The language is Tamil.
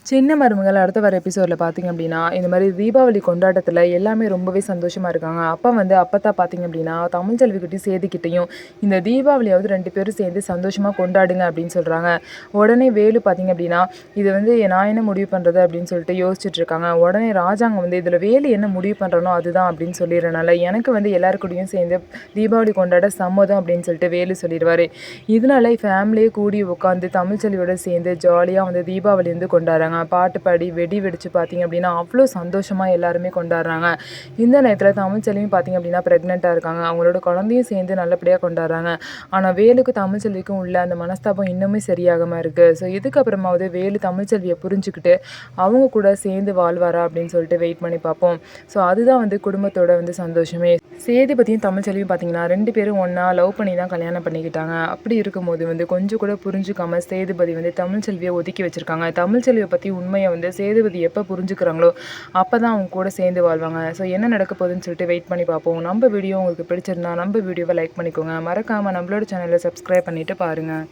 சின்ன மருமகள் அடுத்த வர எபிசோடில் பார்த்தீங்க அப்படின்னா, இந்த மாதிரி தீபாவளி கொண்டாட்டத்தில் எல்லாமே ரொம்பவே சந்தோஷமாக இருக்காங்க. அப்போ வந்து அப்பத்தா பார்த்தீங்க அப்படின்னா, தமிழ்ச்செல்விகிட்டையும் சேதுக்கிட்டையும் இந்த தீபாவளியாவது 2 பேரும் சேர்ந்து சந்தோஷமாக கொண்டாடுங்க அப்படின்னு சொல்கிறாங்க. உடனே வேலு பார்த்தீங்க அப்படின்னா, இது வந்து நான் என்ன முடிவு பண்ணுறது அப்படின்னு சொல்லிட்டு யோசிச்சுட்டு இருக்காங்க. உடனே ராஜாங்க வந்து இதில் வேலு என்ன முடிவு பண்ணுறனோ அதுதான் அப்படின்னு சொல்லிடுறனால, எனக்கு வந்து எல்லாரு கூடயும் சேர்ந்து தீபாவளி கொண்டாட சம்மதம் அப்படின்னு சொல்லிட்டு வேலு சொல்லிடுவார். இதனால ஃபேமிலியே கூடி உட்காந்து தமிழ்ச்செல்வியோட சேர்ந்து ஜாலியாக வந்து தீபாவளி வந்து கொண்டாடுறாங்க. பாட்டு பாடி வெடி வெடிச்சு பார்த்தீங்க அப்படின்னா அவ்வளோ சந்தோஷமாக எல்லாருமே கொண்டாடுறாங்க. இந்த நேரத்தில் தமிழ்ச்செல்வியும் பார்த்தீங்க அப்படின்னா ப்ரெக்னெண்ட்டாக இருக்காங்க. அவங்களோட குழந்தையும் சேர்ந்து நல்லபடியாக கொண்டாடுறாங்க. ஆனால் வேலுக்கும் தமிழ்ச்செல்விக்கும் உள்ள அந்த மனஸ்தாபம் இன்னுமே சரியாகாமல் இருக்குது. ஸோ இதுக்கப்புறமாவது வேலு தமிழ்ச்செல்வியை புரிஞ்சுக்கிட்டு அவங்க கூட சேர்ந்து வாழ்வாரா அப்படின்னு சொல்லிட்டு வெயிட் பண்ணி பார்ப்போம். ஸோ அதுதான் வந்து குடும்பத்தோட வந்து சந்தோஷமே. சேதுபதியும் தமிழ்ச்செல்வியும் பார்த்தீங்கன்னா 2 பேரும் ஒன்றா லவ் பண்ணி தான் கல்யாணம் பண்ணிக்கிட்டாங்க. அப்படி இருக்கும்போது வந்து கொஞ்சம் கூட புரிஞ்சுக்காம சேதுபதி வந்து தமிழ்ச்செல்வியை ஒதுக்கி வச்சுருக்காங்க. தமிழ்ச்செல்வியை பற்றி உண்மையை வந்து சேதுபதி எப்போ புரிஞ்சுக்கிறாங்களோ அப்போ தான் அவங்க கூட சேர்ந்து வாழ்வாங்க. ஸோ என்ன நடக்க போகுதுன்னு சொல்லிட்டு வெயிட் பண்ணி பார்ப்போம். நம்ம வீடியோ உங்களுக்கு பிடிச்சிருந்தா நம்ம வீடியோவை லைக் பண்ணிக்கோங்க. மறக்காமல் நம்மளோட சேனலை சப்ஸ்கிரைப் பண்ணிவிட்டு பாருங்கள்.